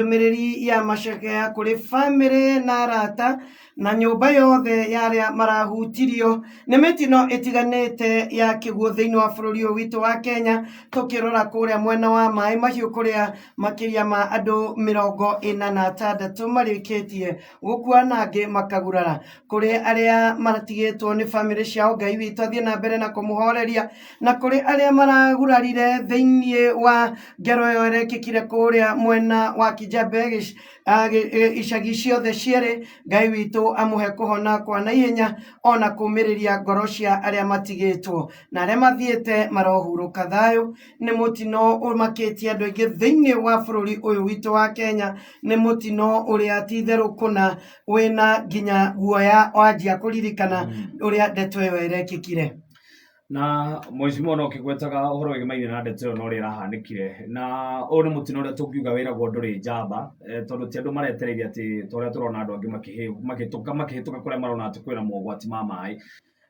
ndũmĩrĩri ya macakaya kũrĩ bamĩrĩ na arata na nyũmba yothe yaria marahutirio nĩ mĩtino ĩtiganĩte ya kĩguũ thĩinĩ wa bũrũri ũyũ witũ wa Kenya, tũkĩrora kũrĩa mwena wa Maĩ Mahiũ kũrĩa makĩria ma andũ 46 marĩkĩtie gũkua na angĩ makagurara, kũrĩ arĩa matigĩtwo nĩ bamĩrĩ ciao. Ngai witũ athiĩ na mbere na kũmũhoreria, na kũrĩ arĩa maragurarire thĩinĩ wa ngero ĩyo ĩrekĩkire kũrĩa mwena wa Kijabe, icagi ciothe cierĩ. Ngai witũ amũhe kũhona kwa naihenya, ona kũmĩrĩria ngoro cia arĩa matigĩtwo na arĩa mathiĩte marohurũka thayũ. Nĩ mũtino ũmakĩtie andũ aingĩ thĩinĩ wa bũrũri ũyũ witũ wa Kenya, nĩ mũtino ũrĩa ti itherũ kũna wĩna nginya guoya wanjia kũririkana ũrĩa ndeto ĩyo ĩrekĩkire. Na mheshimiwa no kigwetaga uhoro wĩgĩmaine na ndeto ĩyo no rĩa irahanĩkire, na ũyũ nĩ mũtino ũrĩa tũngiuga wĩragwo ndũrĩ njamba, tondũ ti andũ maretereire atĩ torĩa tũrona andũ angĩ makĩhĩtũka kũrĩa marona atĩ kwĩna mogwati ma maĩ,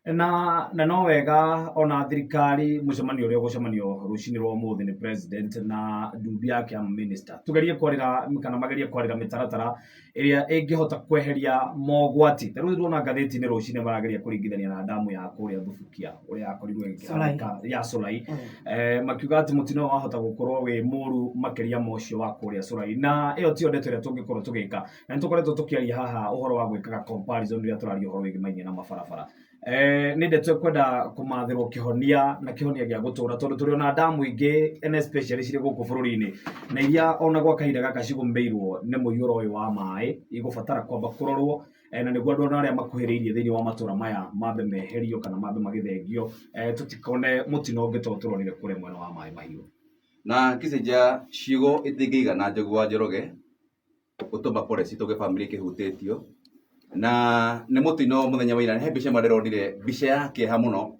na no wega ona thirikari mũcemanio ũrĩa ũgũcemanio rũcinĩ rwa ũmũthĩ nĩ president na ndumbi yake ya minister tugerie kwarĩra kana magerie kwarĩra mĩtaratara ĩrĩa ĩngĩhota kweheria mogwati. Rĩu ndĩrona ngathĩti-inĩ rũcinĩ marageria kũringithania na damu ya kũrĩa Thubukia ũrĩa yakorirwo ya Solai, makiuga atĩ mũtino wahota gũkorwo wĩ mũru makĩria ma ũcio wa kũrĩa Solai, na ĩyo tiyo ndeto ĩrĩa tũngĩkorwo tũgĩka, na nĩtũkoretwo tũkĩaria haha ũhoro wa gwĩkaga comparison rĩrĩa tũraria ũhoro wĩgĩmainie na mabarabara. Nĩ ndeto kwenda kũmathĩrwo kĩhonia na kĩhonia gĩa gũtũra, tondũ tũrĩ ona damu ingĩ and especially cirĩ gũkũ bũrũri-inĩ na iria ona gwa kahinda gaka cigũmĩirwo nĩ mũiyũro ũyũ wa maĩ, igũbatara kwamba kũrorwo na nĩguo andũ arĩa makuhĩrĩirie thĩinĩ wa matũra maya mambe meherio kana mambe magĩthengio, tũtikone mũtino ũngĩ to tũronire kũrĩa mwena wa Maĩ Mahiũ. Na kĩcenja ciugo ĩtingĩigana Njogu wa Njoroge ũtũma pole citũge bamĩrĩ kĩhutĩtio, na nĩ mũtino mũthenya wa ira. He mbica ndĩronire, mbica ya kĩeha mũno,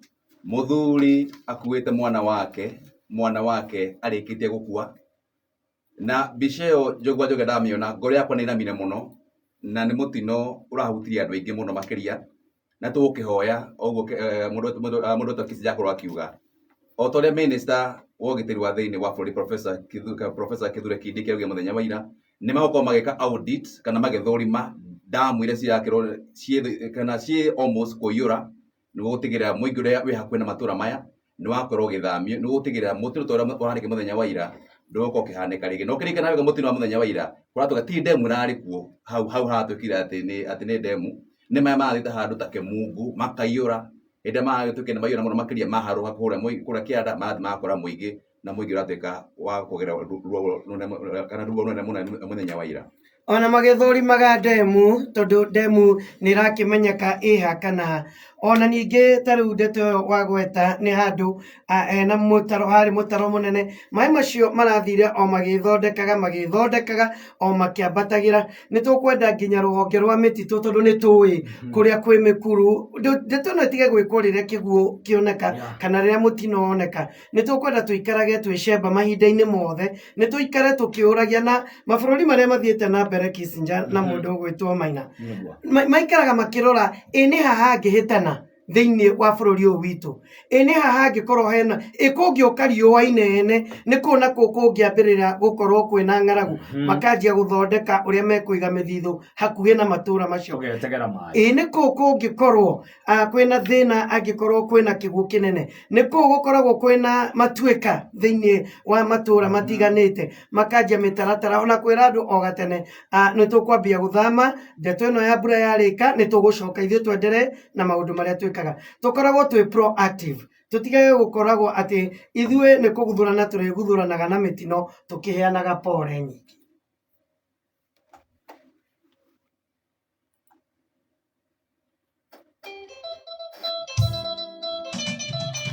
mũthuri akuĩte mwana wake arĩkĩtie gũkua, na mbica ĩyo Njogu wa Njoroge ndamĩona ngoro yakwa nĩ ĩramire mũno, na nĩ mũtino ũrahutirie andũ aingĩ mũno makĩria, na tũgũkĩhoya ũguo mũndũ ta Kĩcenja akorwo akiuga o ta ũrĩa minister wa ũgitĩri wa thĩinĩ wa bũrũri Professor Kithure Kindiki auge mũthenya wa ira, nĩ magũkorwo magĩka audit kana magĩthũrima damu iria cirakĩrwo kana ciĩ almost kũiyũra, nĩguo gũtigĩrĩra mũingĩ ũrĩa wĩ hakuhĩ na matũra maya nĩ wakorwo ũgĩthamio, nĩguo gũtigĩrĩra mũtino ta ũrĩa ũhanĩka mũthenya wa ira ndũgũkorwo ũkĩhanĩka rĩngĩ. No ũkĩririkana wega mũtino wa mũthenya wa ira kũratũka ti demu ĩrarĩ kuo hau haratwĩkire atĩ nĩ demu, nĩ maya marathiĩte handũ ta Kĩmungu makaiyũra, hĩndĩ ĩrĩa maragĩtuĩka nĩ maiyũra mũno makĩria maharũha kũrĩa kĩanda marathi makora mũingĩ, na mũingĩ ũratuĩka wa kũgerera ruo rũnene mũno mũthenya wa ira. Ona magĩthũrimaga demu, tondũ demu nĩ ĩrakĩmenyeka ĩha kana ona ningĩ ta rĩu ndeto ĩyo wagweta nĩ handũ hena mũtaro, harĩ mũtaro mũnene. Maĩ macio marathire o magĩthondekaga o makĩambatagĩra. Nĩ tũkwenda nginya rũhonge rwa mĩtitũ, tondũ nĩ tũĩ kũrĩa kwĩ mĩkuru, ndeto ĩno ĩtige gwĩkwo rĩrĩa kĩguũ kĩoneka kana rĩrĩa mũtino woneka. Nĩ tũkwenda tũikarage twĩcemba mahinda-inĩ mothe, nĩ tũikare tũkĩũragia, na mabũrũri marĩa mathiĩte na mbere Kissinger na mũndũ ũgwĩtwo Maina maikaraga makĩrora nĩ haha hangĩhĩtana thĩinĩ wa bũrũri ũyũ witũ, nĩ haha hangĩkorwo hena kũngĩũka riũa inene, nĩ kũ na kũ kũngĩambĩrĩra gũkorwo kwĩna ng'aragu, makanjia gũthondeka ũrĩa mekũiga mĩthithũ hakuhĩ na matũra macio. Nĩ kũ kũngĩkorwo kwĩna thĩna angĩkorwo kwĩna kĩguũ kĩnene, nĩ kũ gũkoragwo kwĩna matuĩka thĩinĩ wa matũra matiganĩte, makanjia mĩtaratara ona kwĩra andũ o gatene nĩ tũkwambia gũthama, ndeto ĩno ya mbura yarĩka nĩ tũgũcoka ithuĩ twenderee na maũndũ marĩa twĩkaga. Tũkoragwo twĩ proactive, tũtigage gũkoragwo atĩ ithuĩ nĩ kũguthũrana tũrĩguthũranaga na mĩtino tũkĩheanaga pole nyingĩ.